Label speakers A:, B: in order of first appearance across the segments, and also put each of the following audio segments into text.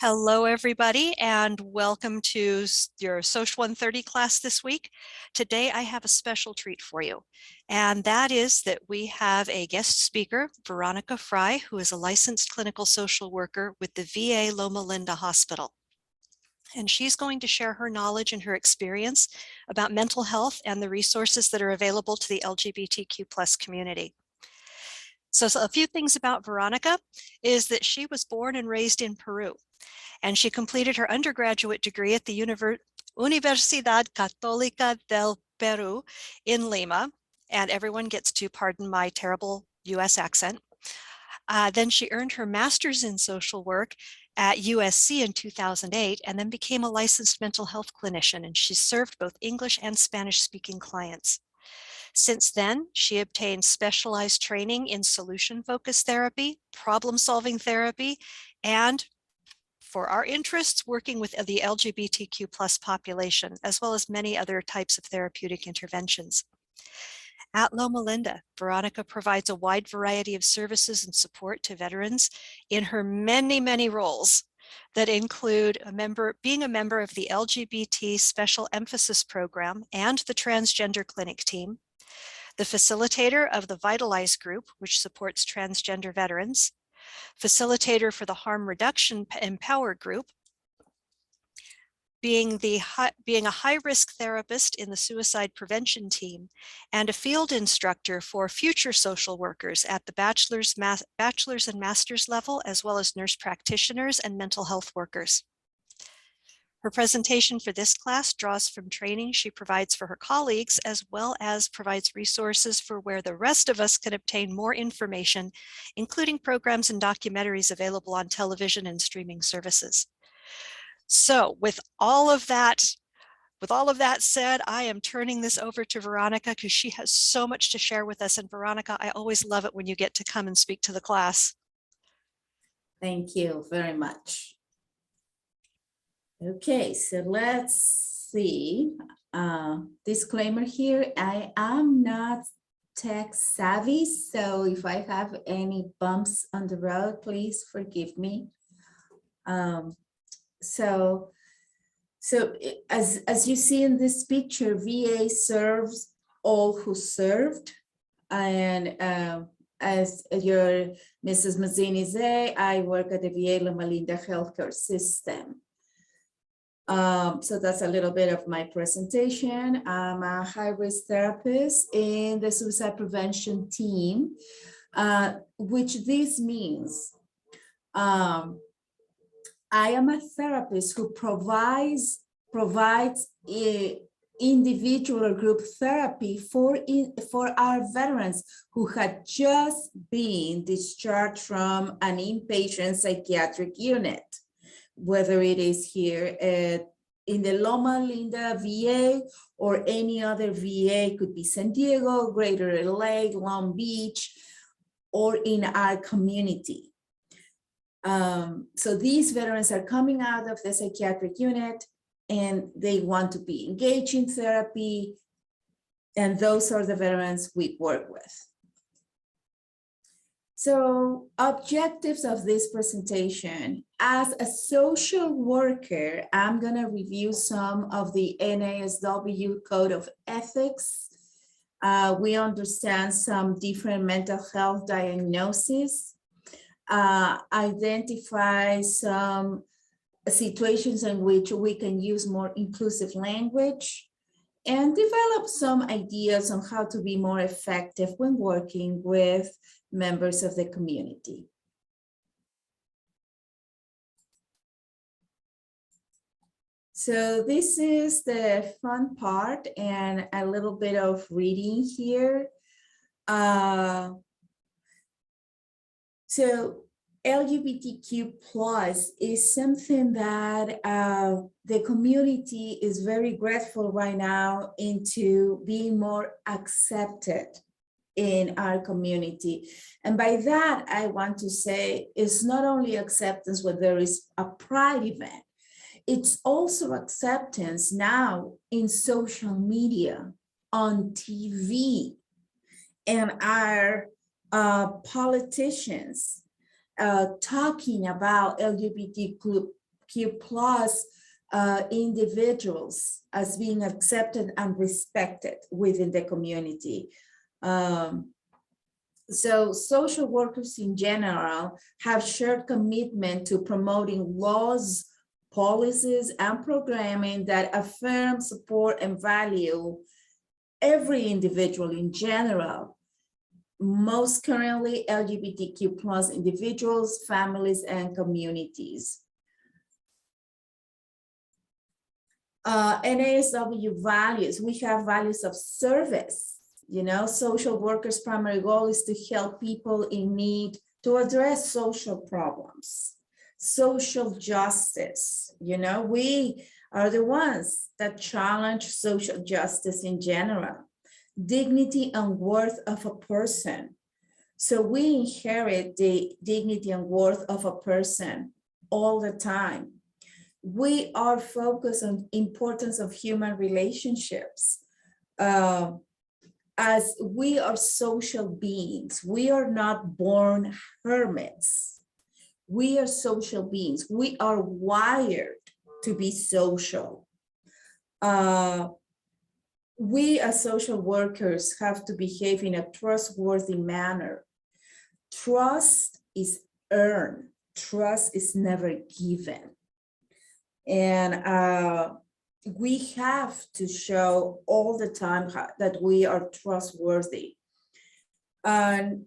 A: Hello, everybody, and welcome to your Social 130 class this week. Today, I have a special treat for you, and that is that we have a guest speaker, Veronica Fry, who is a licensed clinical social worker with the VA Loma Linda Hospital. And she's going to share her knowledge and her experience about mental health and the resources that are available to the LGBTQ+ community. So a few things about Veronica is that she was born and raised in Peru, and she completed her undergraduate degree at the Universidad Católica del Perú in Lima, and everyone gets to pardon my terrible US accent. Then she earned her master's in social work at USC in 2008, and then became a licensed mental health clinician, and she served both English and Spanish-speaking clients. Since then, she obtained specialized training in solution-focused therapy, problem-solving therapy, and for our interests, working with the LGBTQ+ population, as well as many other types of therapeutic interventions. At Loma Linda, Veronica provides a wide variety of services and support to veterans in her many, many roles that include being a member of the LGBT Special Emphasis Program and the Transgender Clinic team, the facilitator of the Vitalize Group, which supports transgender veterans, facilitator for the Harm Reduction Empower Group, being a high-risk therapist in the suicide prevention team, and a field instructor for future social workers at the bachelor's and master's level, as well as nurse practitioners and mental health workers. Her presentation for this class draws from training she provides for her colleagues, as well as provides resources for where the rest of us can obtain more information, including programs and documentaries available on television and streaming services. So with all of that said, I am turning this over to Veronica because she has so much to share with us. And Veronica, I always love it when you get to come and speak to the class.
B: Thank you very much. Okay, so let's see. Disclaimer here, I am not tech savvy, so if I have any bumps on the road, please forgive me. So as you see in this picture, VA serves all who served, and as your Mrs. Mazzini say, I work at the VA Loma Linda healthcare system. So that's a little bit of my presentation. I'm a high-risk therapist in the suicide prevention team, which this means I am a therapist who provides individual or group therapy for our veterans who had just been discharged from an inpatient psychiatric unit, whether it is here in the Loma Linda VA or any other VA, could be San Diego, Greater LA, Long Beach, or in our community. So these veterans are coming out of the psychiatric unit and they want to be engaged in therapy, and those are the veterans we work with. So objectives of this presentation: as a social worker, I'm going to review some of the NASW Code of Ethics. We understand some different mental health diagnoses, identify some situations in which we can use more inclusive language, and develop some ideas on how to be more effective when working with members of the community. So this is the fun part and a little bit of reading here. So LGBTQ+ is something that the community is very grateful right now into being more accepted in our community. And by that, I want to say it's not only acceptance when there is a pride event, it's also acceptance now in social media, on TV, and our politicians talking about LGBTQ plus individuals as being accepted and respected within the community. So social workers in general have shared commitment to promoting laws, policies, and programming that affirm, support, and value every individual in general, most currently LGBTQ plus individuals, families, and communities. NASW values, we have values of service. You know, social workers' primary goal is to help people in need to address social problems, social justice. You know, we are the ones that challenge social justice in general, dignity and worth of a person. So we inherit the dignity and worth of a person all the time. We are focused on importance of human relationships. As we are social beings, we are not born hermits. We are social beings. We are wired to be social. We as social workers have to behave in a trustworthy manner. Trust is earned. Trust is never given. And we have to show all the time that we are trustworthy. And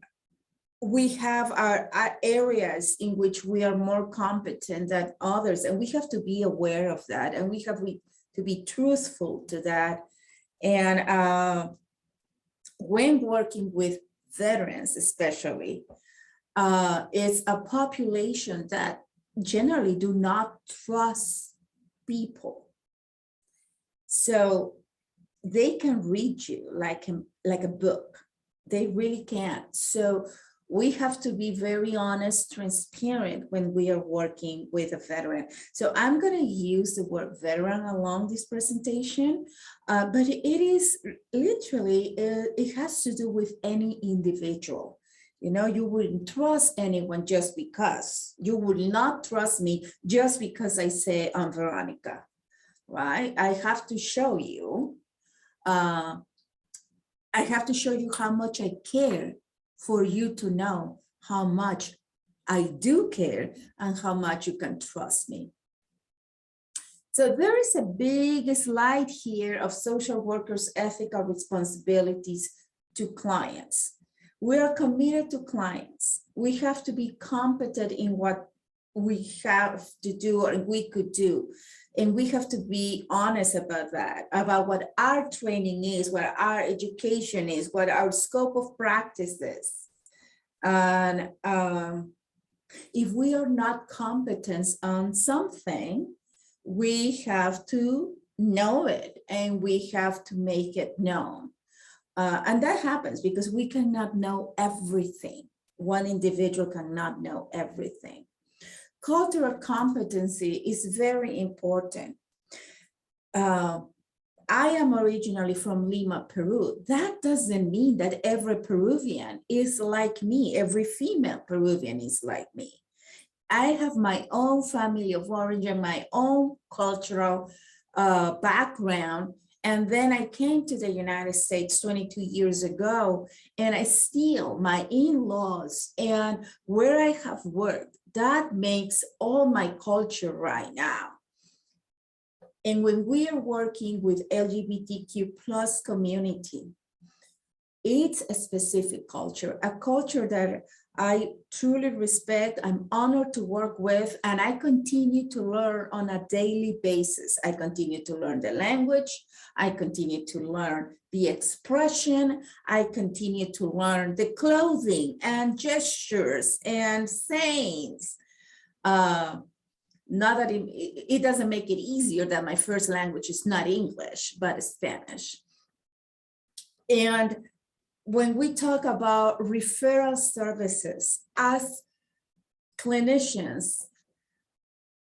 B: we have our areas in which we are more competent than others, and we have to be aware of that, and we have to be truthful to that. And when working with veterans especially, it's a population that generally do not trust people. So they can read you like a book. They really can. So we have to be very honest, transparent when we are working with a veteran. So I'm going to use the word veteran along this presentation, but it is literally, it has to do with any individual. You know, you wouldn't trust anyone just because. You would not trust me just because I say I'm Veronica, right? I have to show you, how much I care for you to know how much I do care and how much you can trust me. So there is a big slide here of social workers' ethical responsibilities to clients. We are committed to clients. We have to be competent in what we have to do or we could do. And we have to be honest about that, about what our training is, what our education is, what our scope of practice is. And if we are not competent on something, we have to know it and we have to make it known. And that happens because we cannot know everything. One individual cannot know everything. Cultural competency is very important. I am originally from Lima, Peru. That doesn't mean that every Peruvian is like me. Every female Peruvian is like me. I have my own family of origin, my own cultural background. And then I came to the United States 22 years ago, and I still, my in-laws and where I have worked, that makes all my culture right now. And when we are working with LGBTQ plus community, it's a specific culture, a culture that I truly respect, I'm honored to work with, and I continue to learn on a daily basis. I continue to learn the language, I continue to learn the expression, I continue to learn the clothing and gestures and sayings. Not that it doesn't make it easier that my first language is not English, but Spanish. And when we talk about referral services, as clinicians,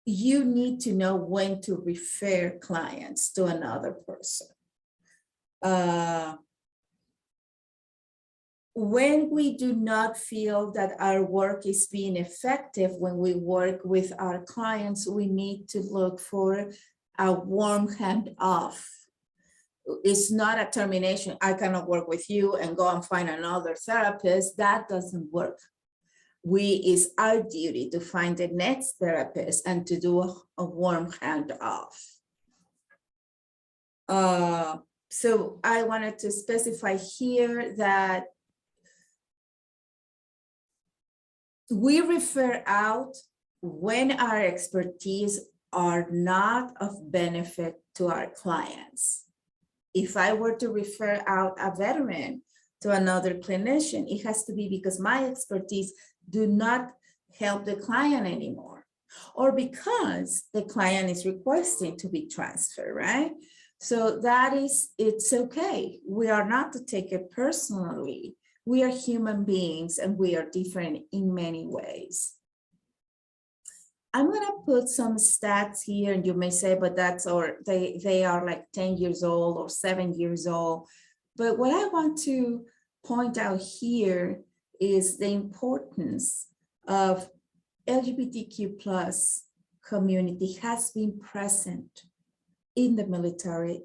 B: you need to know when to refer clients to another person. when we do not feel that our work is being effective, when we work with our clients, we need to look for a warm handoff. It's not a termination. I cannot work with you and go and find another therapist. That doesn't work. It's our duty to find the next therapist and to do a warm handoff. So I wanted to specify here that we refer out when our expertise are not of benefit to our clients. If I were to refer out a veteran to another clinician, it has to be because my expertise do not help the client anymore, or because the client is requesting to be transferred, right? So it's okay. We are not to take it personally. We are human beings and we are different in many ways. I'm gonna put some stats here, and you may say, but they are like 10 years old or 7 years old. But what I want to point out here is the importance of LGBTQ plus community has been present in the military,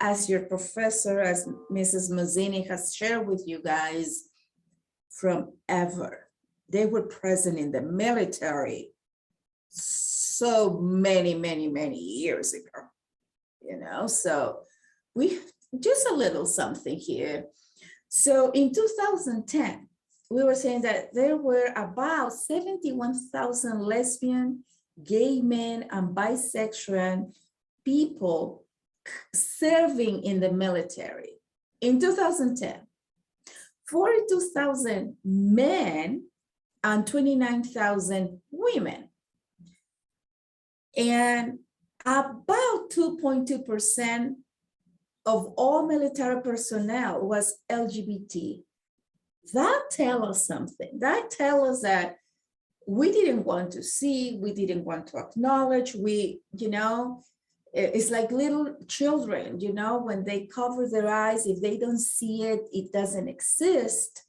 B: as your professor, as Mrs. Mazzini has shared with you guys, from ever. They were present in the military so many, many, many years ago, you know, so we just a little something here. So in 2010, we were saying that there were about 71,000 lesbian, gay men, and bisexual people serving in the military. In 2010, 42,000 men and 29,000 women. And about 2.2% of all military personnel was LGBT. That tells us something. That tells us that we didn't want to see, we didn't want to acknowledge, it's like little children, when they cover their eyes, if they don't see it, it doesn't exist.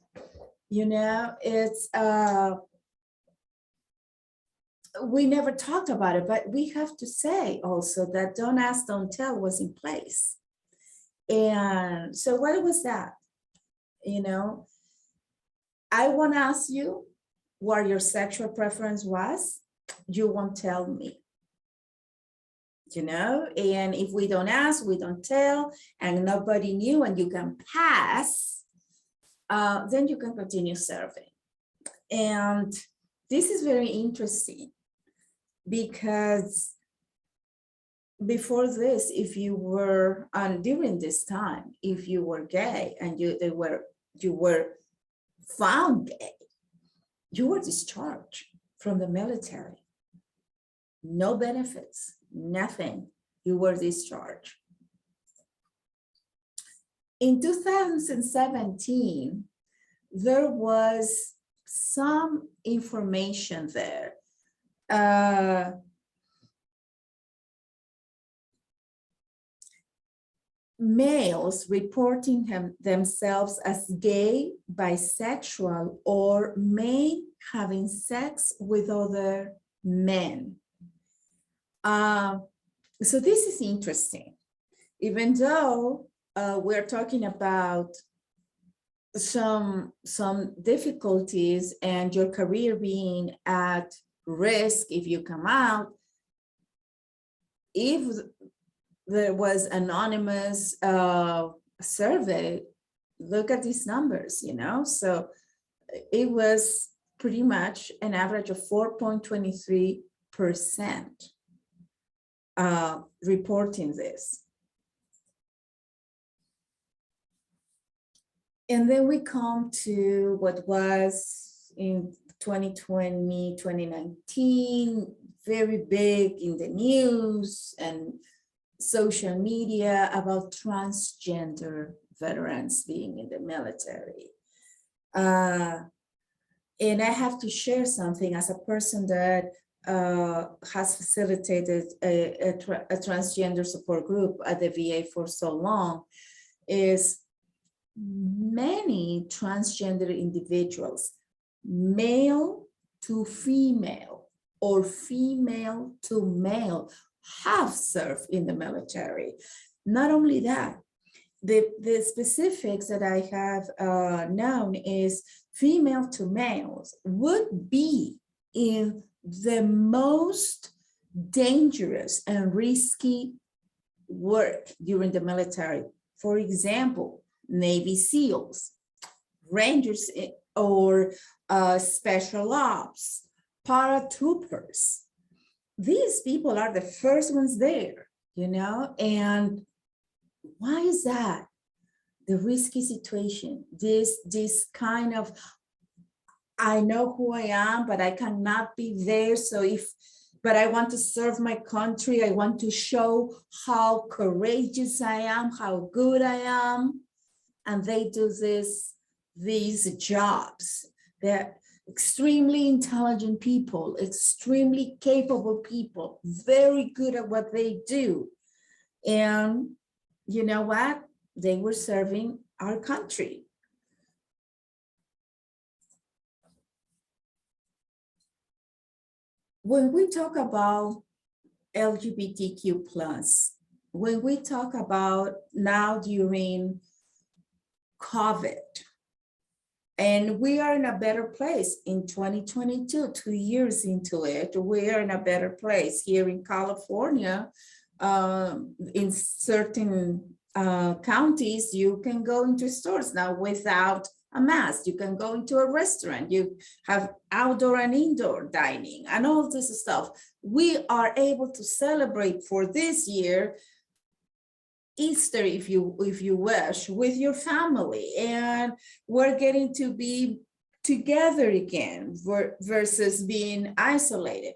B: We never talked about it, but we have to say also that don't ask, don't tell was in place. And so what was that? I won't ask you what your sexual preference was. You won't tell me. And if we don't ask, we don't tell, and nobody knew, and you can pass, then you can continue serving. And this is very interesting because before this, if you were, during this time, if you were gay and you were found gay, you were discharged from the military. No benefits, nothing. You were discharged. In 2017, there was some information there. Males reporting themselves as gay, bisexual, or may having sex with other men. So this is interesting. Even though we're talking about some difficulties and your career being at risk if you come out, if there was anonymous survey, look at these numbers, so it was pretty much an average of 4.23% reporting this. And then we come to what was in 2020, 2019, very big in the news and social media about transgender veterans being in the military. And I have to share something as a person that has facilitated a transgender support group at the VA for so long, is many transgender individuals, male to female or female to male, have served in the military. Not only that, the specifics that I have known is female to males would be in the most dangerous and risky work during the military. For example, Navy SEALs, Rangers or special ops, paratroopers. These people are the first ones there, you know, and why is that? The risky situation, this kind of, I know who I am, but I cannot be there. So but I want to serve my country. I want to show how courageous I am, how good I am. And they do these jobs. They're extremely intelligent people, extremely capable people, very good at what they do. And you know what? They were serving our country. When we talk about LGBTQ+, when we talk about now during COVID, and we are in a better place in 2022, 2 years into it, we are in a better place here in California. In certain counties, you can go into stores now without a mask. You can go into a restaurant. You have outdoor and indoor dining and all this stuff. We are able to celebrate for this year Easter, if you wish, with your family, and we're getting to be together again versus being isolated.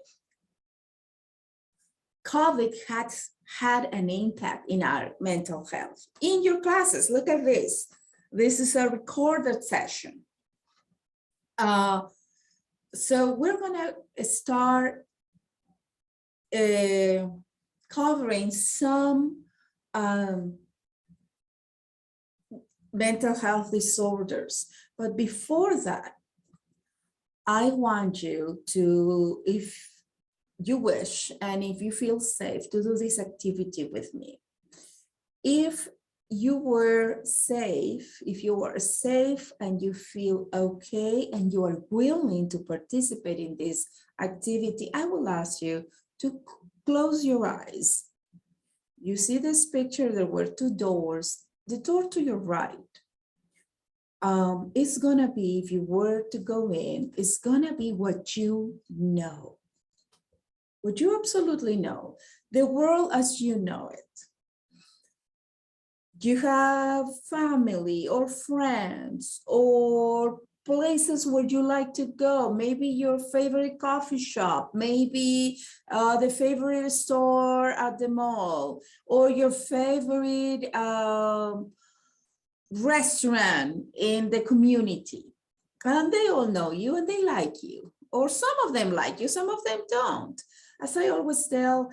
B: COVID has had an impact in our mental health. In your classes, look at this. This is a recorded session. So we're gonna start covering some mental health disorders. But before that, I want you to, if you wish, and if you feel safe, to do this activity with me. If you were safe, and you feel okay, and you are willing to participate in this activity, I will ask you to close your eyes. You see this picture, there were two doors. The door to your right, it's gonna be, if you were to go in, it's gonna be what you know. What you absolutely know, the world as you know it. You have family or friends or places where you like to go, maybe your favorite coffee shop, maybe the favorite store at the mall, or your favorite restaurant in the community. And they all know you and they like you, or some of them like you, some of them don't. As I always tell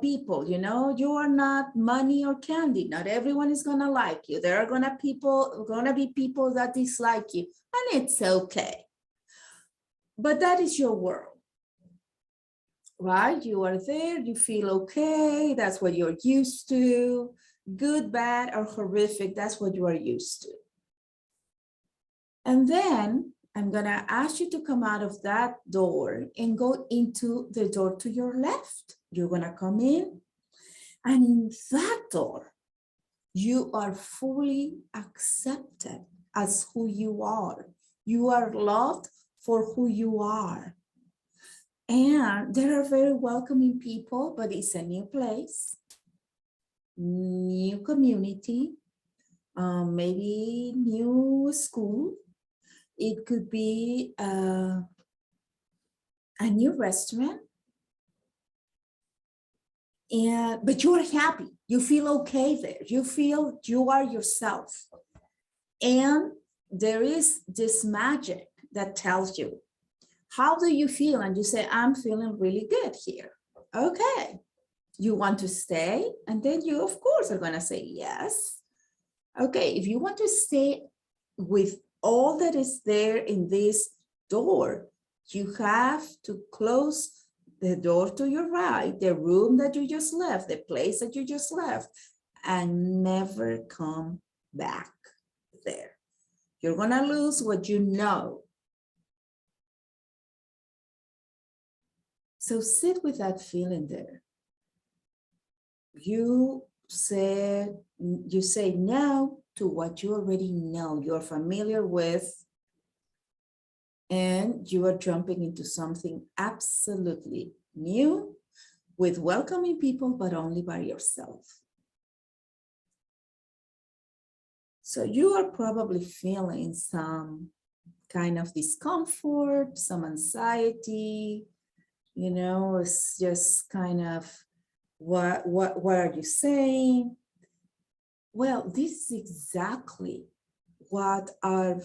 B: people, you know, you are not money or candy. Not everyone is gonna like you. There are gonna be people that dislike you, and it's okay. But that is your world, right? You are there, you feel okay, that's what you're used to. Good, bad, or horrific, that's what you are used to. And then I'm gonna ask you to come out of that door and go into the door to your left. You're gonna come in, and in that door, you are fully accepted as who you are. You are loved for who you are. And there are very welcoming people, but it's a new place, new community, maybe new school. It could be a new restaurant, but you are happy. You feel okay there. You feel you are yourself. And there is this magic that tells you, how do you feel? And you say, I'm feeling really good here. Okay. You want to stay? And then you, of course, are going to say yes. Okay, if you want to stay with all that is there in this door, you have to close the door to your right, the room that you just left, the place that you just left, and never come back there. You're gonna lose what you know. So sit with that feeling there. You say no to what you already know, you're familiar with, and you are jumping into something absolutely new with welcoming people, but only by yourself. So you are probably feeling some kind of discomfort, some anxiety, you know, it's just kind of, what are you saying? Well, this is exactly what our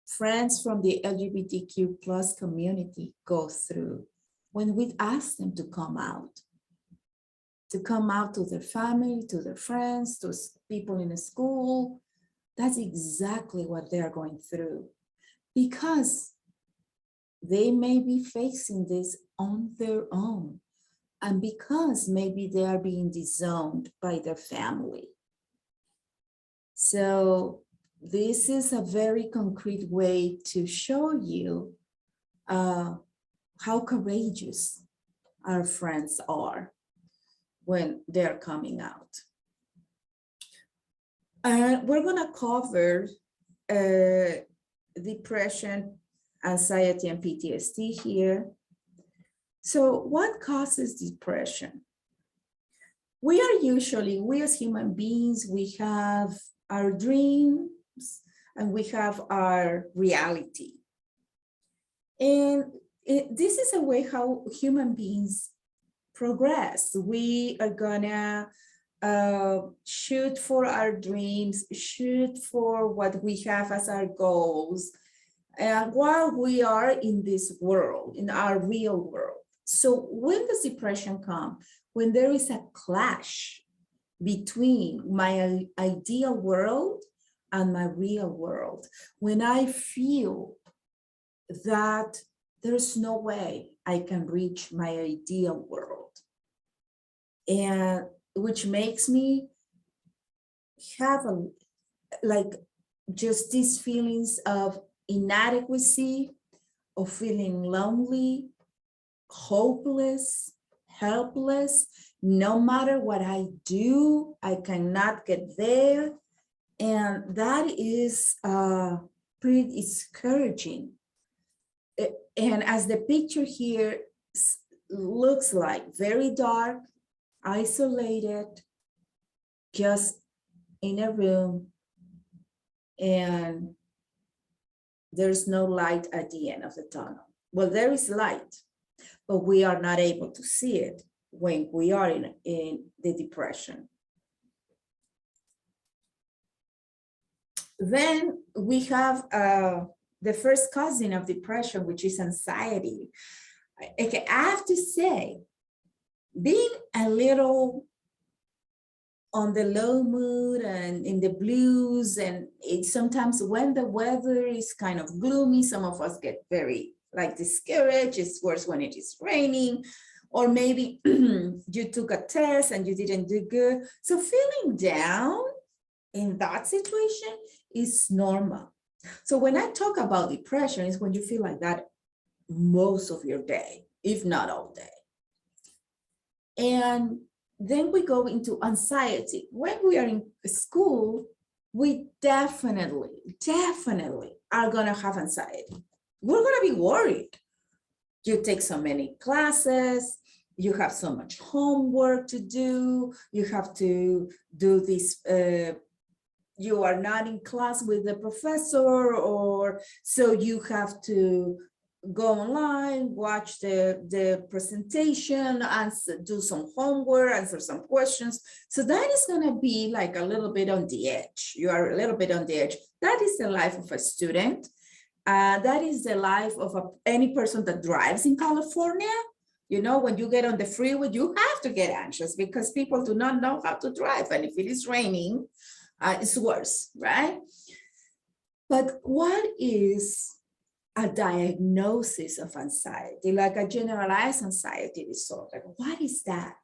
B: friends from the LGBTQ plus community go through when we ask them to come out to their family, to their friends, to people in the school. That's exactly what they're going through, because they may be facing this on their own, and because maybe they are being disowned by their family. So this is a very concrete way to show you how courageous our friends are when they're coming out. We're gonna cover depression, anxiety, and PTSD here. So what causes depression? We as human beings, we have our dreams and we have our reality. And this is a way how human beings progress. We are gonna shoot for our dreams, shoot for what we have as our goals, and while we are in this world, in our real world. So when does depression come? When there is a clash between my ideal world and my real world. When I feel that there's no way I can reach my ideal world, and which makes me have just these feelings of inadequacy, of feeling lonely, hopeless, helpless. No matter what I do, I cannot get there. And that is pretty discouraging. And as the picture here looks like, very dark, isolated, just in a room, and there's no light at the end of the tunnel. Well, there is light, but we are not able to see it when we are in the depression. Then we have the first cousin of depression, which is anxiety. Okay, I have to say, being a little on the low mood and in the blues, and sometimes when the weather is kind of gloomy, some of us get very discouraged. It's worse when it is raining, or maybe you took a test and you didn't do good. So feeling down in that situation is normal. So when I talk about depression, is when you feel like that most of your day, if not all day. And then we go into anxiety. When we are in school, we definitely are gonna have anxiety. We're gonna be worried. You take so many classes, you have so much homework to do, you have to do this, you are not in class with the professor, or so you have to go online, watch the presentation, answer, do some homework, answer some questions. So that is gonna be like a little bit on the edge. You are a little bit on the edge. That is the life of a student. That is the life of any person that drives in California. You know, when you get on the freeway, you have to get anxious because people do not know how to drive. And if it is raining, It's worse, right? But what is a diagnosis of anxiety, like a generalized anxiety disorder? What is that?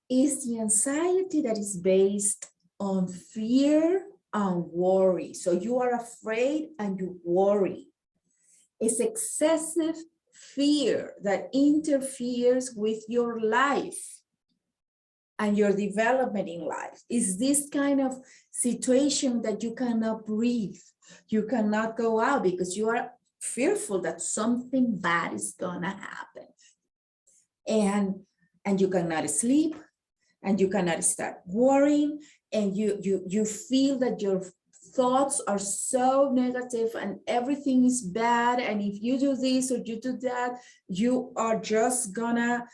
B: It's the anxiety that is based on fear and worry. So you are afraid and you worry. It's excessive fear that interferes with your life and your development in life. Is this kind of situation that you cannot breathe, you cannot go out because you are fearful that something bad is gonna happen, and you cannot sleep, and you cannot start worrying, and you feel that your thoughts are so negative and everything is bad, and if you do this or you do that, you are just gonna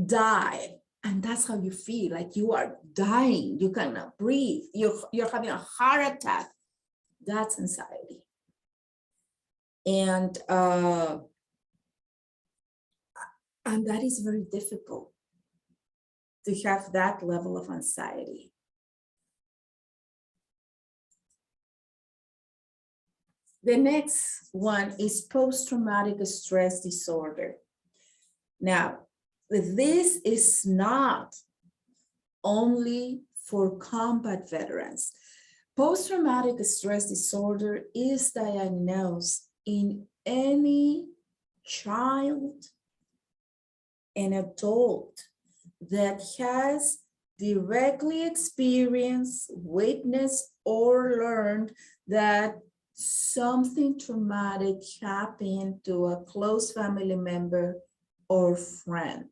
B: die. And that's how you feel, like you are dying, you cannot breathe, you're having a heart attack. That's anxiety. And that is very difficult to have that level of anxiety. The next one is post-traumatic stress disorder. Now, this is not only for combat veterans. Post-traumatic stress disorder is diagnosed in any child and adult that has directly experienced, witnessed, or learned that something traumatic happened to a close family member or friend.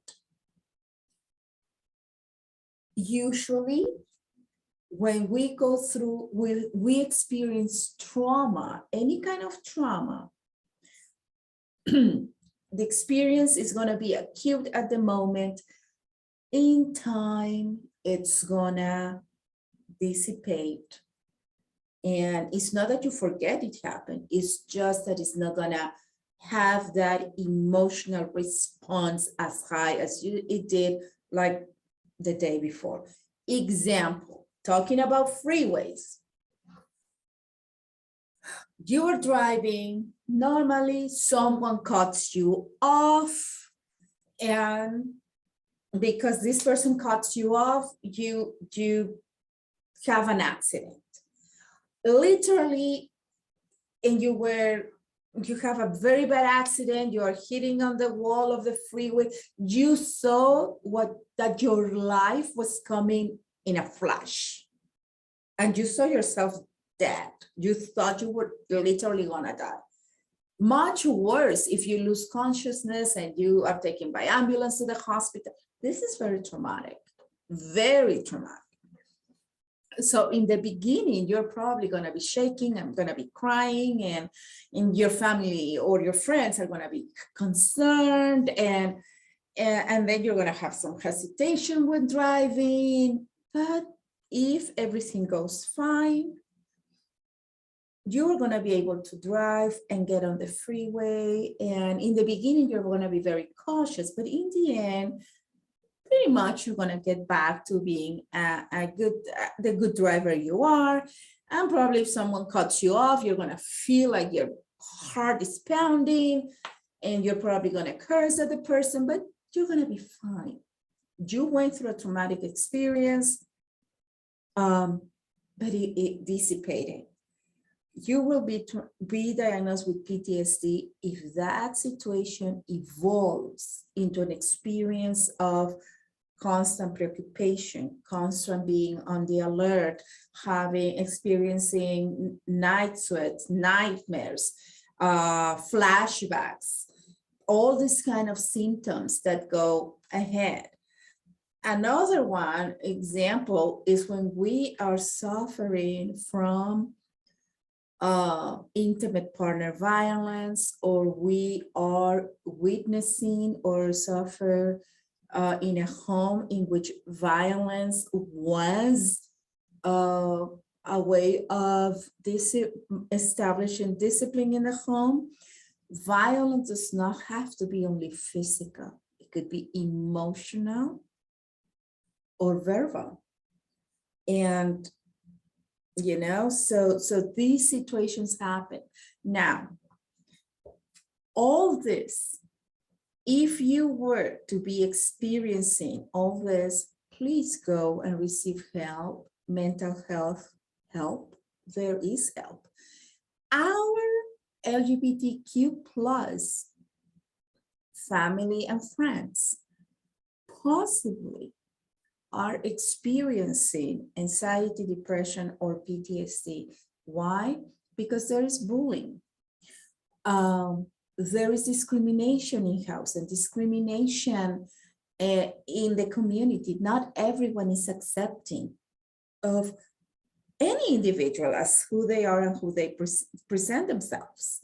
B: Usually, when we go through, we experience trauma, any kind of trauma, the experience is going to be acute at the moment. In time, it's gonna dissipate. And it's not that you forget it happened, it's just that it's not gonna have that emotional response as high as it did like the day before. Example, talking about freeways. You are driving, normally someone cuts you off, and because this person cuts you off, you have an accident. Literally, and you have a very bad accident, you are hitting on the wall of the freeway, you saw that your life was coming in a flash, and you saw yourself dead. You thought you were literally gonna die. Much worse if you lose consciousness and you are taken by ambulance to the hospital. This is very traumatic, very traumatic. So in the beginning, you're probably going to be shaking and going to be crying, and your family or your friends are going to be concerned, and then you're going to have some hesitation when driving. But if everything goes fine, you're going to be able to drive and get on the freeway. And in the beginning, you're going to be very cautious, but in the end, pretty much you're going to get back to being the good driver you are. And probably if someone cuts you off, you're going to feel like your heart is pounding, and you're probably going to curse at the person, but you're going to be fine. You went through a traumatic experience, but it dissipated. You will be diagnosed with PTSD if that situation evolves into an experience of constant preoccupation, constant being on the alert, experiencing night sweats, nightmares, flashbacks, all these kind of symptoms that go ahead. Another one example is when we are suffering from intimate partner violence, or we are witnessing or suffer in a home in which violence was a way of establishing discipline in the home. Violence does not have to be only physical. It could be emotional or verbal. And you know, so these situations happen. Now, all this, if you were to be experiencing all this, please go and receive help, mental health help. There is help. Our LGBTQ plus family and friends possibly are experiencing anxiety, depression, or PTSD. Why? Because there is bullying. There is discrimination in house and discrimination in the community. Not everyone is accepting of any individual as who they are and who they present themselves.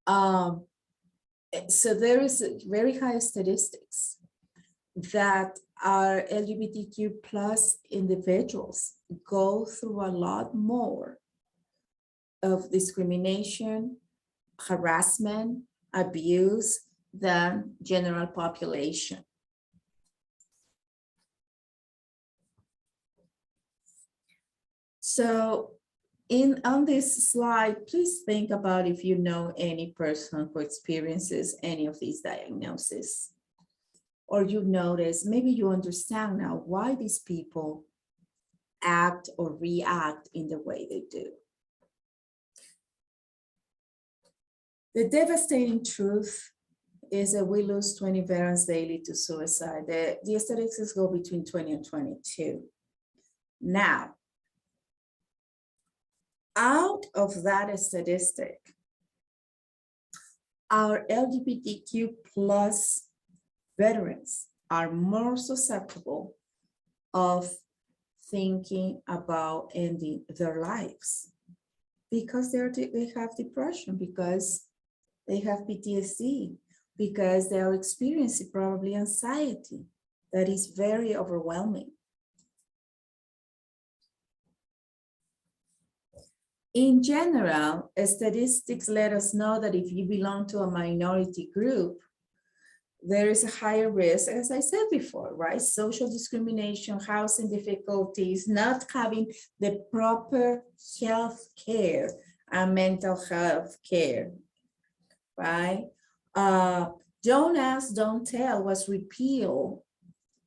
B: So there is very high statistics that our LGBTQ plus individuals go through a lot more of discrimination, harassment, abuse than general population. So on this slide, please think about if you know any person who experiences any of these diagnoses, or you notice, maybe you understand now why these people act or react in the way they do. The devastating truth is that we lose 20 veterans daily to suicide. The statistics go between 20 and 22. Now, out of that statistic, our LGBTQ plus veterans are more susceptible of thinking about ending their lives because they have depression, because they have PTSD, because they are experiencing probably anxiety that is very overwhelming. In general, statistics let us know that if you belong to a minority group, there is a higher risk, as I said before, right? Social discrimination, housing difficulties, not having the proper health care and mental health care, right? Don't Ask, Don't Tell was repealed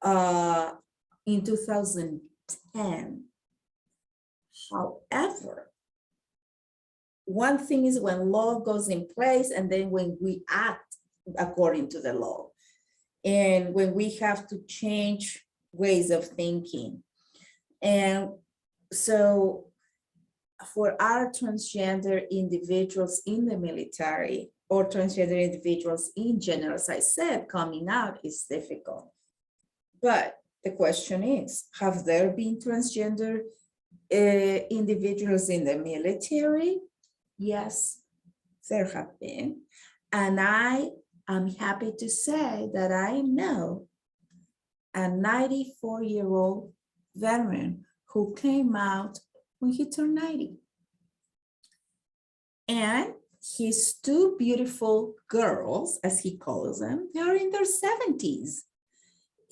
B: in 2010. However, one thing is when law goes in place and then when we act according to the law and when we have to change ways of thinking. And so for our transgender individuals in the military or transgender individuals in general, as I said, coming out is difficult. But the question is, have there been transgender individuals in the military? Yes, there have been. And I am happy to say that I know a 94-year-old veteran who came out when he turned 90. And his two beautiful girls, as he calls them, they are in their 70s.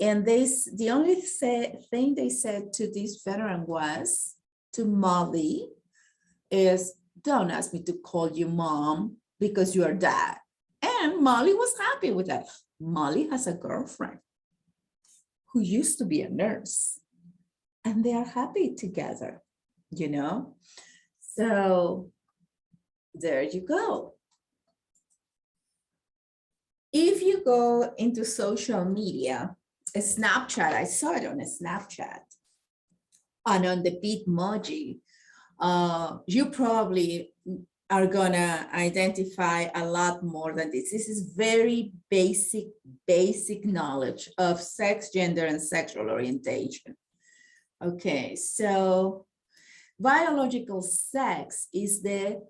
B: And the only thing they said to this veteran was, to Molly, is, don't ask me to call you mom because you are dad. And Molly was happy with that. Molly has a girlfriend who used to be a nurse and they are happy together, you know? So there you go. If you go into social media, Snapchat, I saw it on a Snapchat and on the Bitmoji, you probably are gonna identify a lot more than this. This is very basic knowledge of sex, gender, and sexual orientation. Okay, so biological sex is the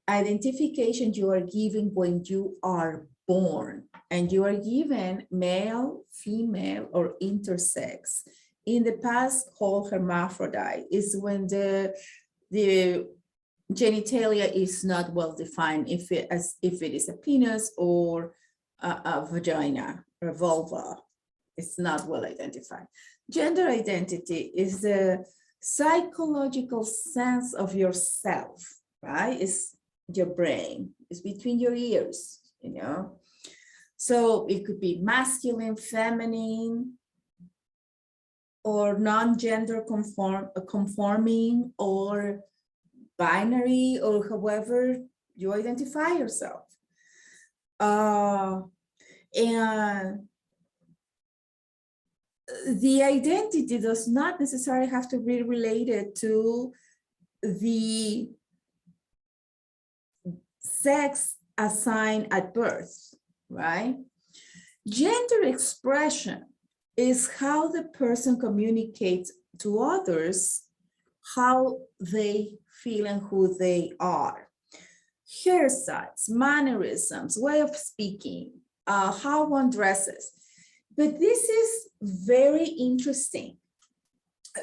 B: identification you are given when you are born, and you are given male, female, or intersex. In the past, called hermaphrodite, is when the genitalia is not well defined, if it is a penis or a vagina or vulva. It's not well identified. Gender identity is the psychological sense of yourself, right? Is your brain, it's between your ears, you know? So it could be masculine, feminine, or non-gender conforming, or binary, or however you identify yourself. And the identity does not necessarily have to be related to the sex assigned at birth, right? Gender expression is how the person communicates to others how they feel and who they are. Hairstyles, mannerisms, way of speaking, how one dresses. But this is very interesting.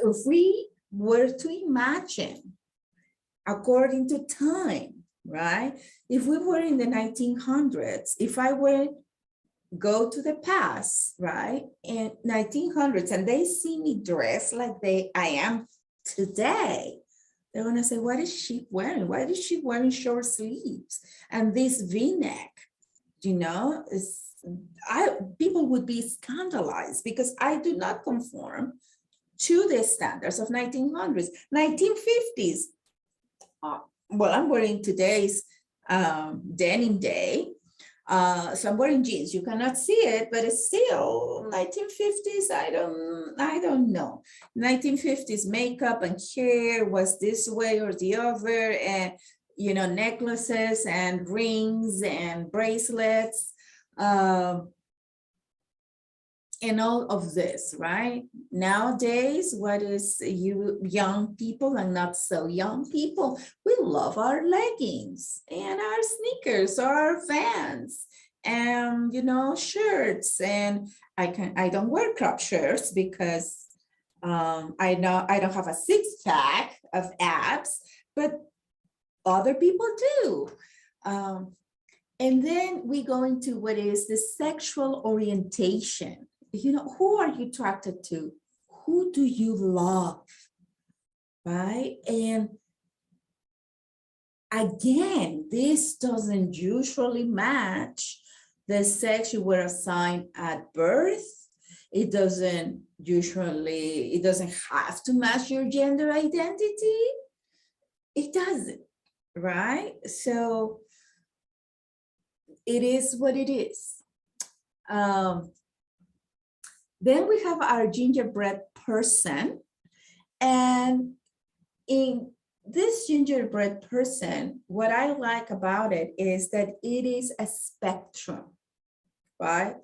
B: If we were to imagine, according to time, right? If we were in the 1900s, if I were go to the past, right, in 1900s, and they see me dressed like I am today, they're gonna say, what is she wearing? Why is she wearing short sleeves and this V-neck? You know, people would be scandalized because I do not conform to the standards of 1900s, 1950s. Well, I'm wearing today's denim day. So I'm wearing jeans. You cannot see it, but it's still 1950s. I don't know. 1950s makeup and hair was this way or the other, and you know, necklaces and rings and bracelets, and all of this, right? Nowadays, what is you young people and not so young people, we love our leggings and our sneakers or our Vans and, you know, shirts. And I don't wear crop shirts because I know I don't have a six-pack of abs, but other people do. And then we go into what is the sexual orientation. You know, who are you attracted to? Who do you love, right? And again, this doesn't usually match the sex you were assigned at birth. It doesn't have to match your gender identity. It doesn't, right? So it is what it is. Then we have our gingerbread person. And in this gingerbread person, what I like about it is that it is a spectrum, right?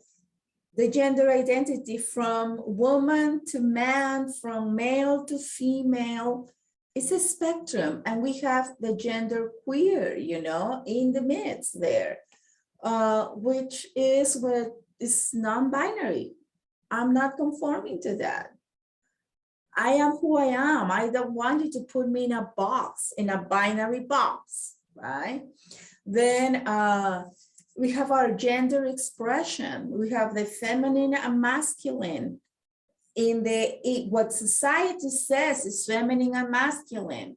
B: The gender identity from woman to man, from male to female, it's a spectrum. And we have the gender queer, you know, in the midst there, which is what is non-binary. I'm not conforming to that. I am who I am. I don't want you to put me in a box, in a binary box, right? Then we have our gender expression. We have the feminine and masculine. What society says is feminine and masculine.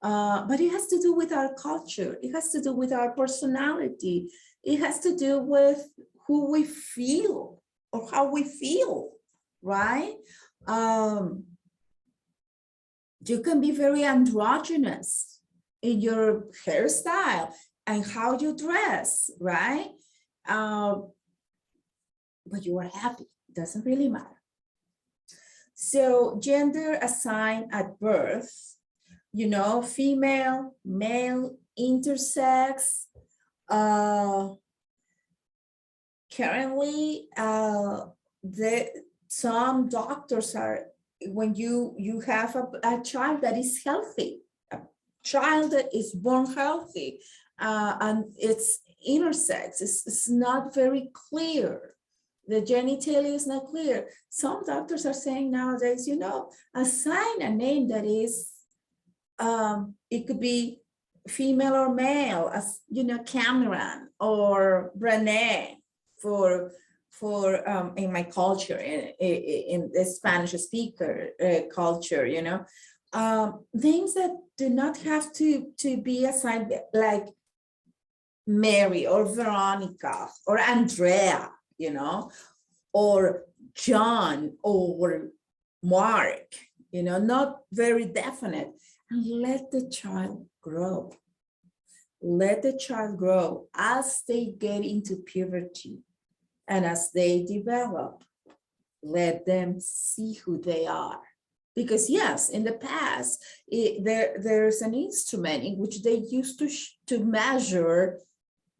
B: But it has to do with our culture. It has to do with our personality. It has to do with who we feel or how we feel, right? You can be very androgynous in your hairstyle and how you dress, right? But you are happy, it doesn't really matter. So gender assigned at birth, you know, female, male, intersex. Currently, some doctors are, when you have a child that is healthy, a child that is born healthy, and it's intersex, it's not very clear. The genitalia is not clear. Some doctors are saying nowadays, you know, assign a name that is, it could be female or male, as you know, Cameron or Brené for in my culture, in the Spanish speaker culture, you know, Names that do not have to be assigned, like Mary or Veronica or Andrea, you know, or John or Mark, you know, not very definite. And let the child grow. Let the child grow as they get into puberty and as they develop. Let them see who they are. Because yes, in the past, there's an instrument in which they used to measure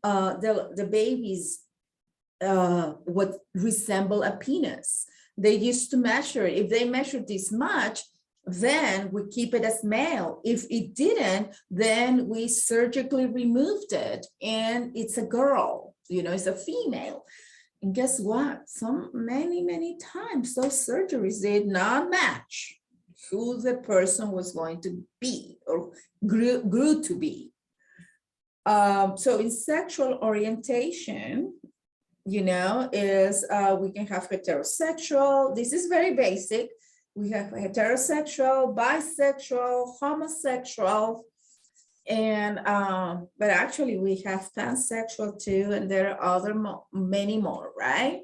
B: the baby's what resemble a penis. They used to measure, if they measured this much, then we keep it as male. If it didn't, then we surgically removed it and it's a girl, you know, it's a female. And guess what? Many times those surgeries did not match who the person was going to be or grew to be. So in sexual orientation, you know, is we can have heterosexual. This is very basic. We have heterosexual, bisexual, homosexual, and but actually we have pansexual too, and there are many more, right?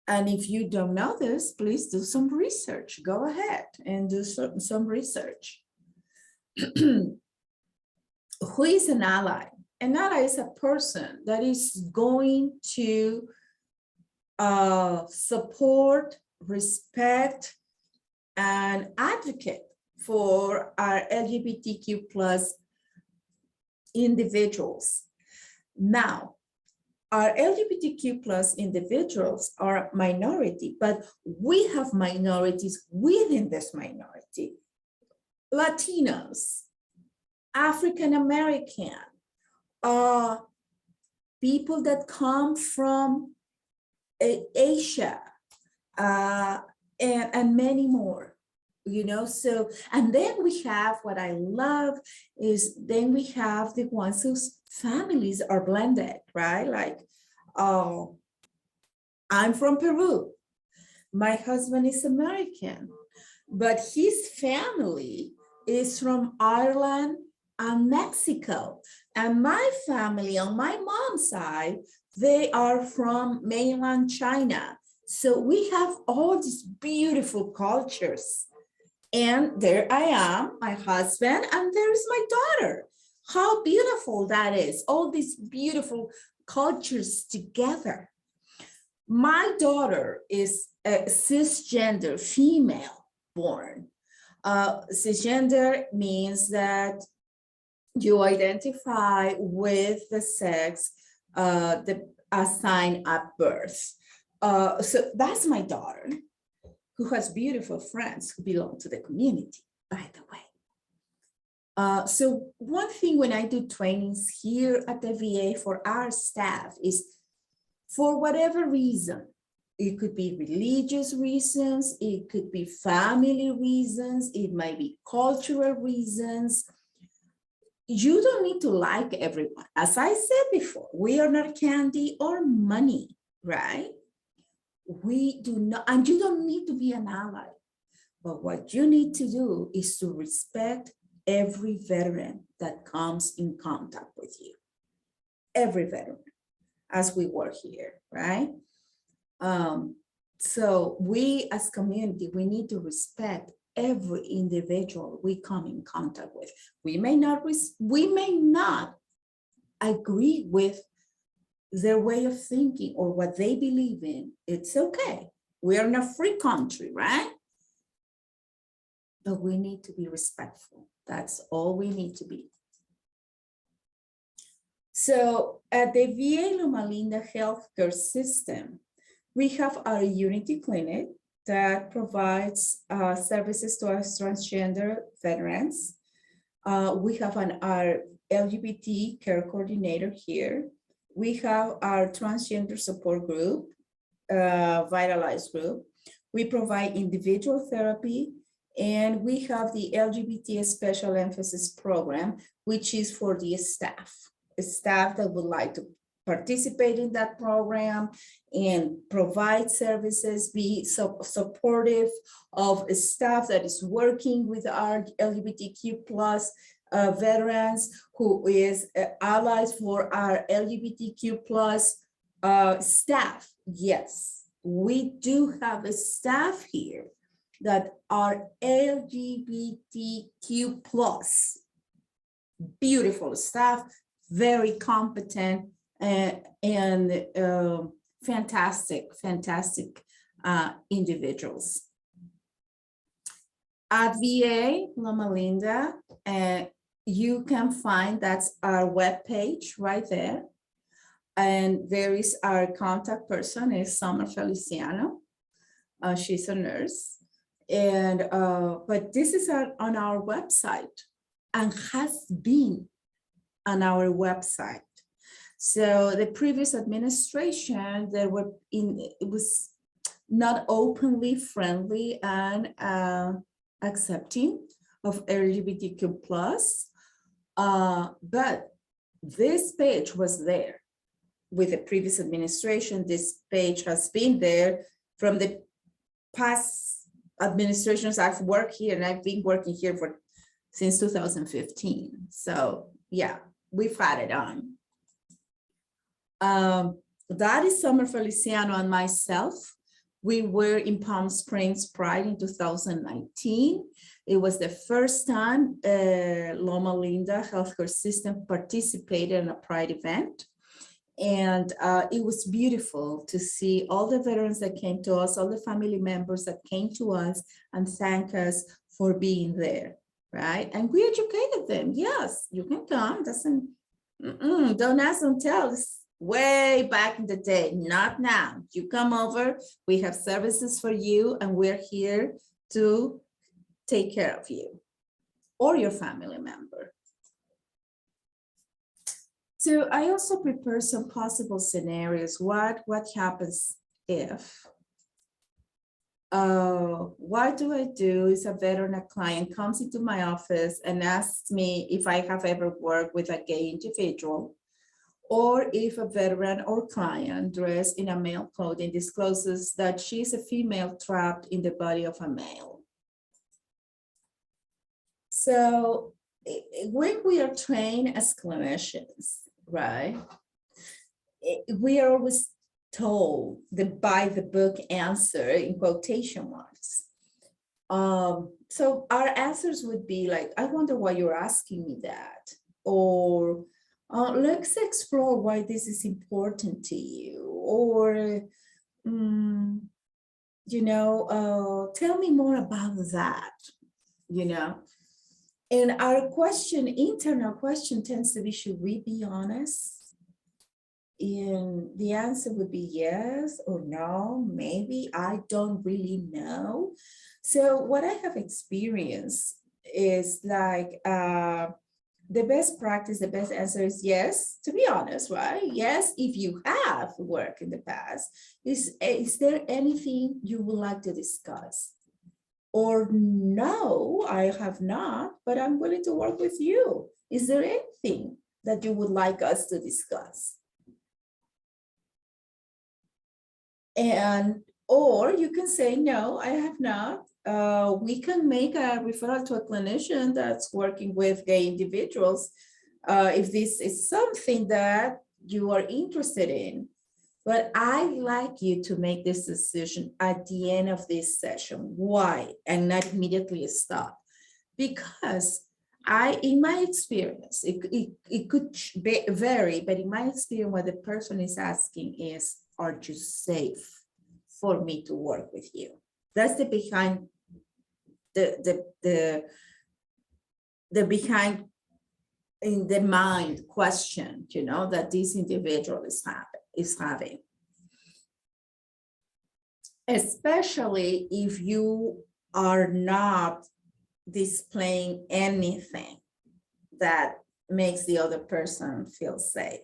B: And if you don't know this, please do some research. Go ahead and do some research. Who is an ally? An ally is a person that is going to support, respect, and advocate for our LGBTQ plus individuals. Now, our LGBTQ plus individuals are a minority, but we have minorities within this minority. Latinos, African American, people that come from Asia, and many more, you know. So, and then we have, what I love is, then we have the ones whose families are blended, right? Like, I'm from Peru. My husband is American, but his family is from Ireland and Mexico. And my family on my mom's side, they are from mainland China. So we have all these beautiful cultures. And there I am, my husband, and there's my daughter. How beautiful that is, all these beautiful cultures together. My daughter is a cisgender female born. Cisgender means that you identify with the sex assigned at birth. So that's my daughter, who has beautiful friends who belong to the community, by the way. So one thing when I do trainings here at the VA for our staff is, for whatever reason, it could be religious reasons, it could be family reasons, it might be cultural reasons. You don't need to like everyone. As I said before, we are not candy or money, right? We do not, and you don't need to be an ally. But what you need to do is to respect every veteran that comes in contact with you. Every veteran, as we work here, right? So we as community, we need to respect every individual we come in contact with. We may not agree with their way of thinking or what they believe in. It's okay. We are in a free country, right? But we need to be respectful. That's all we need to be. So at the VA Loma Linda healthcare system, we have our Unity Clinic that provides services to our transgender veterans. We have our LGBT care coordinator here. We have our transgender support group, Vitalize Group. We provide individual therapy, and we have the LGBT special emphasis program, which is for the staff that would like to participate in that program and provide services, be supportive of staff that is working with our LGBTQ plus veterans, who is allies for our LGBTQ plus staff. Yes, we do have a staff here that are LGBTQ plus, beautiful staff, very competent and fantastic individuals. At VA Loma Linda, you can find, that's our webpage right there. And there is our contact person is Summer Feliciano. She's a nurse. And but this is on our website and has been on our website. So the previous administration, it was not openly friendly and accepting of LGBTQ plus, but this page was there with the previous administration. This page has been there from the past administrations. I've worked here and I've been working here since 2015. So yeah, we've had it on. That is Summer Feliciano and myself. We were in Palm Springs Pride in 2019. It was the first time Loma Linda Healthcare System participated in a Pride event. And it was beautiful to see all the veterans that came to us, all the family members that came to us and thank us for being there, right? And we educated them. Yes, you can come. Don't ask, don't tell. It's way back in the day, not now. You come over, we have services for you, and we're here to take care of you or your family member. So I also prepared some possible scenarios. What happens if? What do I do if a veteran, a client comes into my office and asks me if I have ever worked with a gay individual, or if a veteran or client dressed in a male clothing discloses that she's a female trapped in the body of a male? So when we are trained as clinicians, right, we are always told the by the book answer in quotation marks. So our answers would be like, I wonder why you're asking me that, or let's explore why this is important to you, or tell me more about that, And our internal question tends to be, should we be honest? And the answer would be yes or no, maybe, I don't really know. So what I have experienced is like, the best practice, the best answer is yes, to be honest, right? Yes, if you have worked in the past, is there anything you would like to discuss? Or no, I have not, but I'm willing to work with you. Is there anything that you would like us to discuss? Or you can say, no, I have not. We can make a referral to a clinician that's working with gay individuals if this is something that you are interested in. But I'd like you to make this decision at the end of this session. Why? And not immediately stop. Because in my experience, it could vary, but in my experience, what the person is asking is, are you safe for me to work with you? That's the behind the behind in the mind question, that this individual is having. Especially if you are not displaying anything that makes the other person feel safe.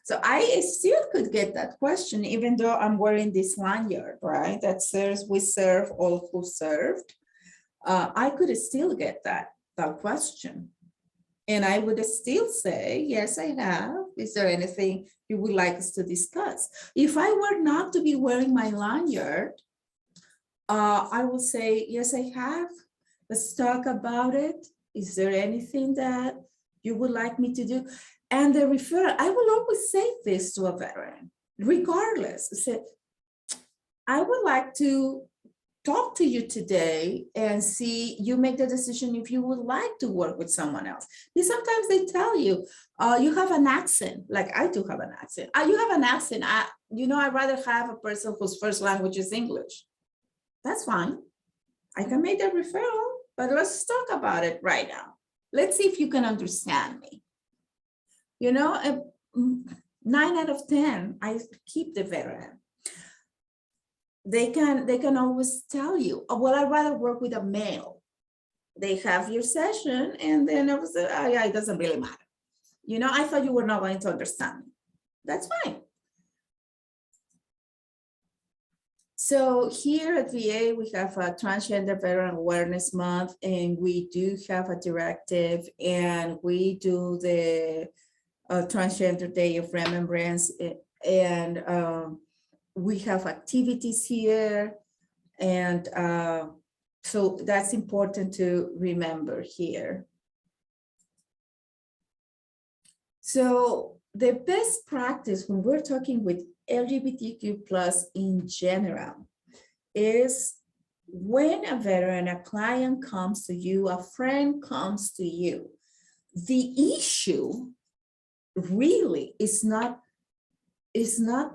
B: So I still could get that question, even though I'm wearing this lanyard, right? That says we serve all who served. I could still get that question. And I would still say, yes, I have. Is there anything you would like us to discuss? If I were not to be wearing my lanyard, I will say, yes, I have. Let's talk about it. Is there anything that you would like me to do? And the referral, I will always say this to a veteran, regardless. Say, I would like to talk to you today and see you make the decision if you would like to work with someone else. Because sometimes they tell you, you have an accent, like I do have an accent. You have an accent. I'd rather have a person whose first language is English. That's fine. I can make the referral, but let's talk about it right now. Let's see if you can understand me. 9 out of 10, I keep the veteran. They can always tell you, oh, well, I'd rather work with a male. They have your session and then I was like, oh, yeah, it doesn't really matter. I thought you were not going to understand me. That's fine. So here at VA, we have a Transgender Veteran Awareness Month, and we do have a directive, and we do the Transgender Day of Remembrance, and we have activities here, and so that's important to remember here. So the best practice when we're talking with LGBTQ plus in general is when a veteran, a client comes to you, a friend comes to you, the issue really is not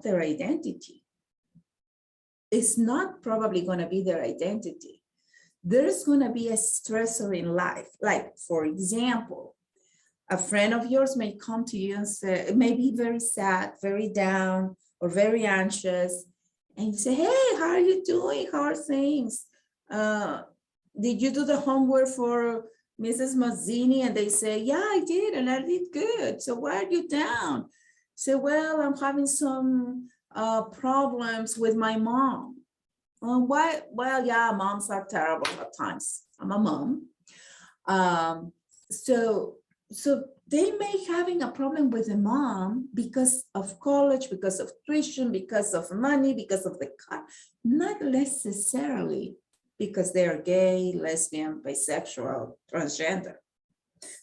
B: their identity. It's not probably going to be their identity. There's going to be a stressor in life. Like, for example, a friend of yours may come to you and say, it may be very sad, very down, or very anxious. And you say, hey, how are you doing? How are things? Did you do the homework for Mrs. Mazzini? And they say, yeah, I did, and I did good. So why are you down? Say, well, I'm having some problems with my mom. Why? Well, yeah, moms are terrible at times. I'm a mom. So they may having a problem with the mom because of college, because of tuition, because of money, because of the car, not necessarily because they are gay, lesbian, bisexual, transgender.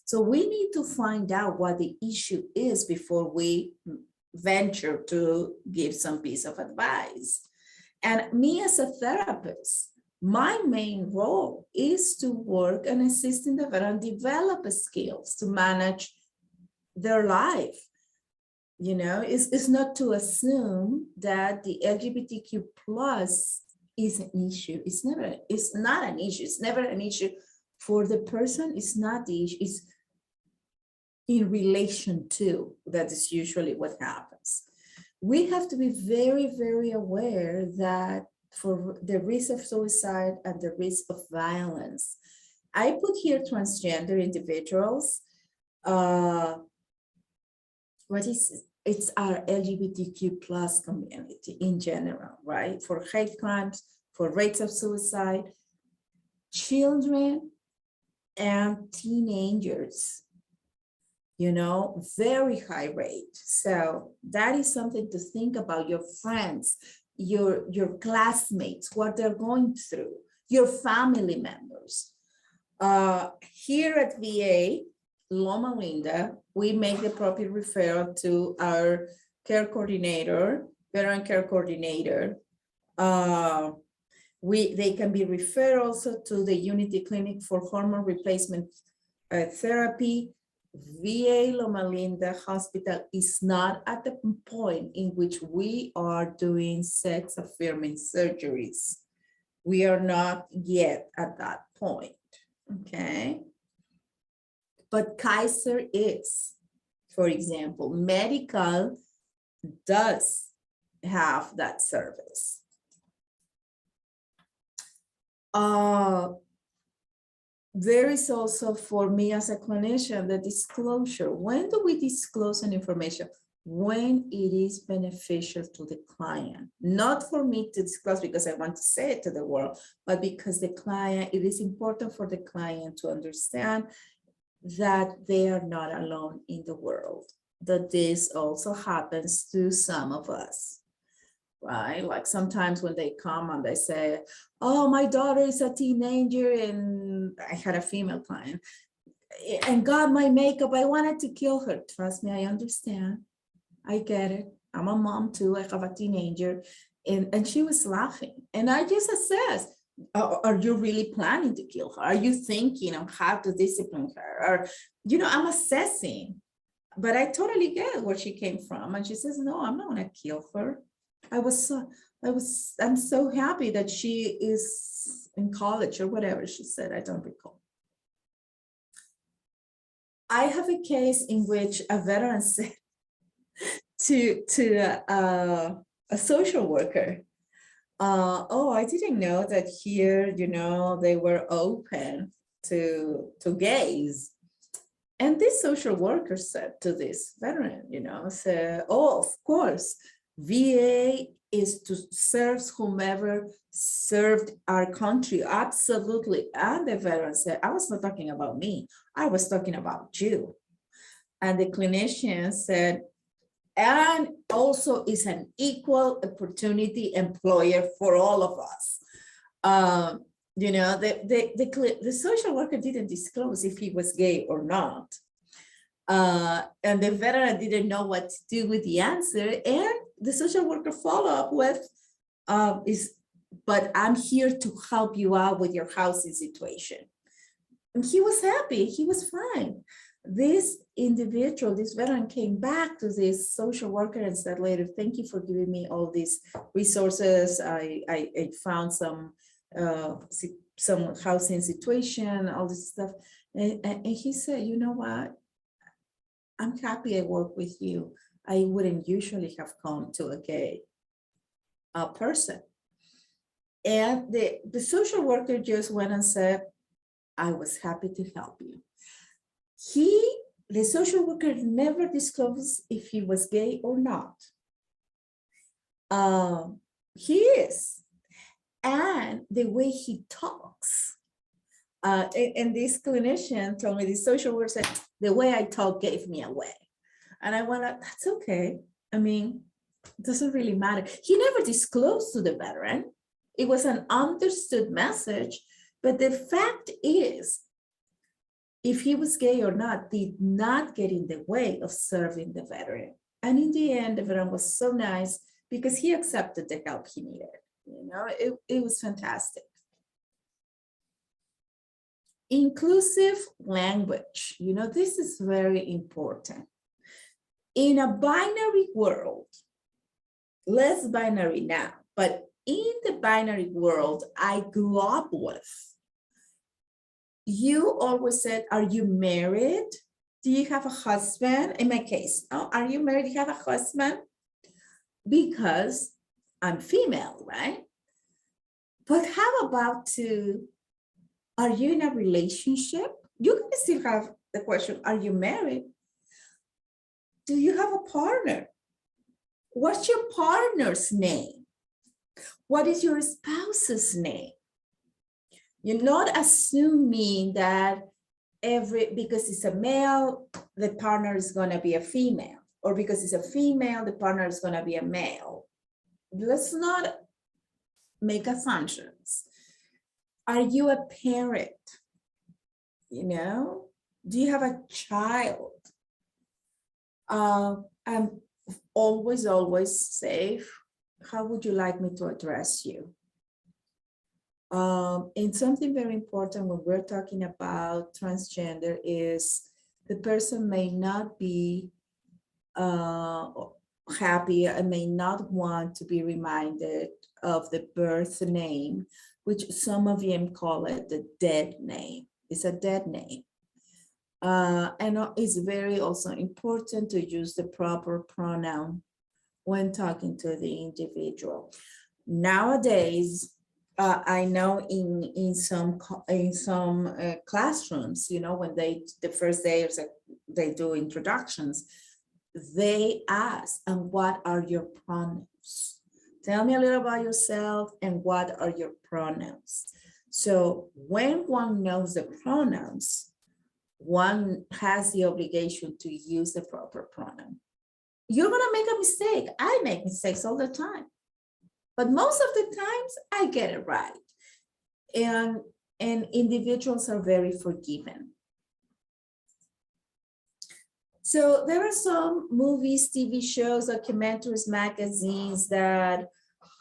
B: So we need to find out what the issue is before we venture to give some piece of advice. And me as a therapist, my main role is to work and assist in the veteran develop skills to manage their life. It's not to assume that the LGBTQ plus is an issue. It's not an issue. It's never an issue for the person. It's not the issue. It's in relation to, that is usually what happens. We have to be very, very aware that for the risk of suicide and the risk of violence. I put here transgender individuals. It's our LGBTQ plus community in general, right? For hate crimes, for rates of suicide, children and teenagers, very high rate. So that is something to think about. Your friends, your classmates, what they're going through, your family members. Here at VA, Loma Linda, we make the appropriate referral to our care coordinator, veteran care coordinator. They can be referred also to the Unity Clinic for hormone replacement therapy. VA Loma Linda Hospital is not at the point in which we are doing sex affirming surgeries. We are not yet at that point, okay? But Kaiser is, for example, medical does have that service. There is also, for me as a clinician, the disclosure. When do we disclose an information? When it is beneficial to the client. Not for me to disclose because I want to say it to the world, but because the client, it is important for the client to understand that they are not alone in the world, that this also happens to some of us, right? Like sometimes when they come and they say, oh, my daughter is a teenager, and I had a female client, and got my makeup, I wanted to kill her. Trust me, I understand. I get it. I'm a mom too. I have a teenager. And she was laughing. And I just assessed, are you really planning to kill her? Are you thinking of how to discipline her? Or, I'm assessing. But I totally get where she came from. And she says, no, I'm not gonna kill her. I'm so happy that she is in college or whatever she said. I don't recall. I have a case in which a veteran said to a social worker, oh, I didn't know that here, they were open to gays. And this social worker said to this veteran, said, oh, of course, VA is to serve whomever served our country. Absolutely. And the veteran said, I was not talking about me. I was talking about you. And the clinician said, and also is an equal opportunity employer for all of us. The social worker didn't disclose if he was gay or not. And the veteran didn't know what to do with the answer. And the social worker followed up with, but I'm here to help you out with your housing situation. And he was happy, he was fine. This individual, this veteran, came back to this social worker and said later, thank you for giving me all these resources. I found some housing situation, all this stuff. And he said, you know what? I'm happy I work with you. I wouldn't usually have come to a gay person. And the social worker just went and said, I was happy to help you. The social worker never disclosed if he was gay or not. He is. And the way he talks. And this clinician told me, the social worker said, the way I talk gave me away. And I went, that's okay. I mean, it doesn't really matter. He never disclosed to the veteran. It was an understood message. But the fact is, if he was gay or not, did not get in the way of serving the veteran. And in the end, the veteran was so nice because he accepted the help he needed. It was fantastic. Inclusive language, this is very important. In a binary world, less binary now, but in the binary world I grew up with, you always said, are you married? Do you have a husband? In my case, oh, are you married? Do you have a husband? Because I'm female, right? But how about are you in a relationship? You can still have the question, are you married? Do you have a partner? What's your partner's name? What is your spouse's name? You're not assuming that because it's a male, the partner is going to be a female, or because it's a female, the partner is going to be a male. Let's not make assumptions. Are you a parent? Do you have a child? I'm always safe. How would you like me to address you? And something very important when we're talking about transgender is the person may not be happy and may not want to be reminded of the birth name, which some of them call it the dead name. It's a dead name. And it's very also important to use the proper pronoun when talking to the individual. Nowadays, I know in some classrooms, when the first day they do introductions, they ask, and what are your pronouns? Tell me a little about yourself and what are your pronouns? So when one knows the pronouns, one has the obligation to use the proper pronoun. You're gonna make a mistake. I make mistakes all the time, but most of the times I get it right. And individuals are very forgiving. So there are some movies, TV shows, documentaries, magazines that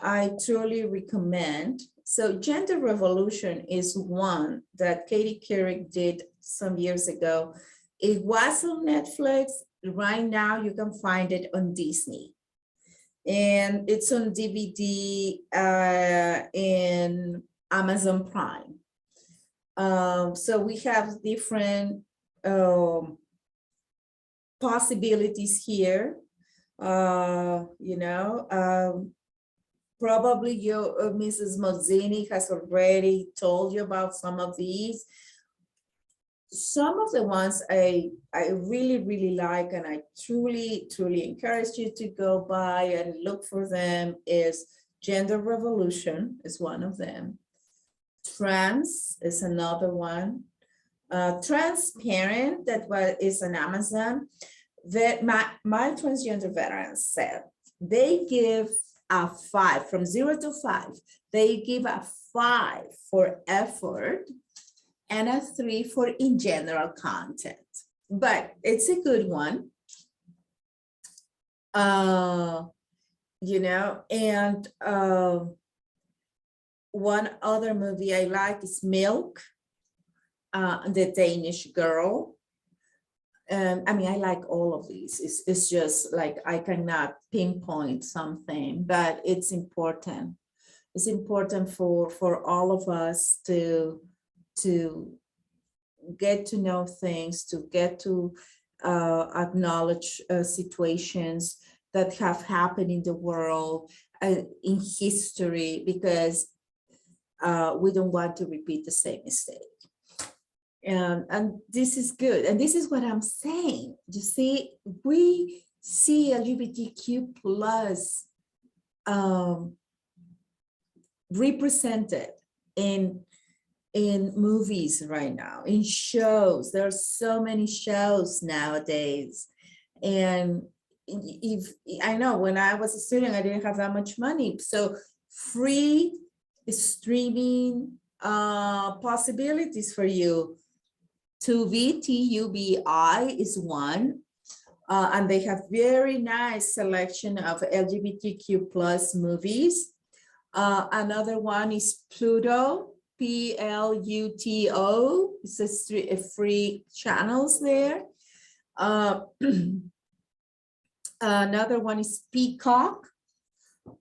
B: I truly recommend. So Gender Revolution is one that Katie Couric did some years ago. It was on Netflix. Right now you can find it on Disney. And it's on DVD in Amazon Prime. So we have different possibilities here. Probably your Mrs. Mozzini has already told you about some of these. Some of the ones I really, really like, and I truly, truly encourage you to go by and look for them, is Gender Revolution is one of them. Trans is another one. Transparent, that is on Amazon. That my transgender veterans said they give a 5, from 0 to 5. They give a 5 for effort and a 3 for in general content. But it's a good one. One other movie I like is Milk, the Danish Girl. I mean, I like all of these. It's just like I cannot pinpoint something, but it's important. It's important for all of us to get to know things, to get to acknowledge situations that have happened in the world, in history, because we don't want to repeat the same mistake. And this is good. And this is what I'm saying. You see, we see LGBTQ plus represented in movies right now, in shows. There are so many shows nowadays. And if I know when I was a student, I didn't have that much money. So free streaming possibilities for you. Tubi, T-U-B-I is one, and they have very nice selection of LGBTQ plus movies. Another one is Pluto, P-L-U-T-O. It's a free channels there. Another one is Peacock.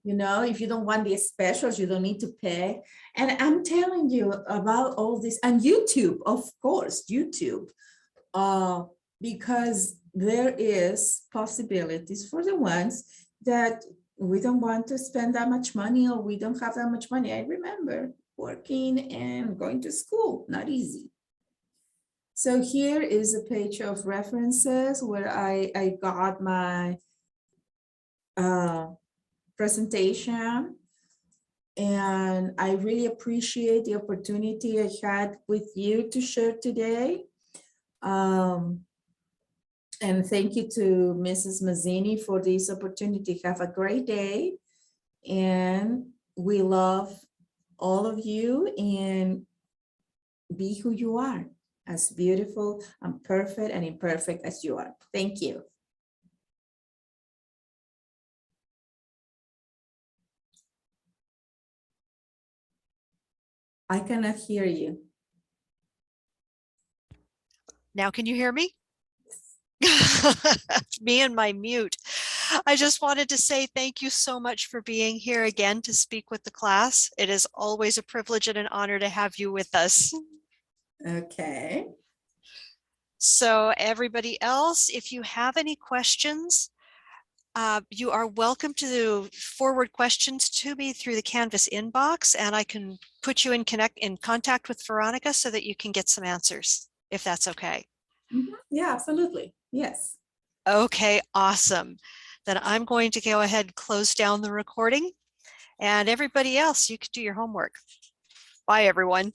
B: You know, if you don't want the specials, you don't need to pay. And I'm telling you about all this, and YouTube, of course, YouTube, because there is possibilities for the ones that we don't want to spend that much money, or we don't have that much money. I remember working and going to school, not easy. So here is a page of references where I got my presentation, and I really appreciate the opportunity I had with you to share today. And thank you to Mrs. Mazzini for this opportunity. Have a great day, and we love all of you, and be who you are, as beautiful and perfect and imperfect as you are. Thank you. I cannot hear you.
A: Now, can you hear me? Me and my mute. I just wanted to say thank you so much for being here again to speak with the class. It is always a privilege and an honor to have you with us.
B: Okay.
A: So everybody else, if you have any questions, you are welcome to forward questions to me through the Canvas inbox, and I can put you in contact with Veronica so that you can get some answers, if that's okay.
B: Mm-hmm. Yeah, absolutely. Yes.
A: Okay, awesome. Then I'm going to go ahead and close down the recording, and everybody else, you can do your homework. Bye, everyone.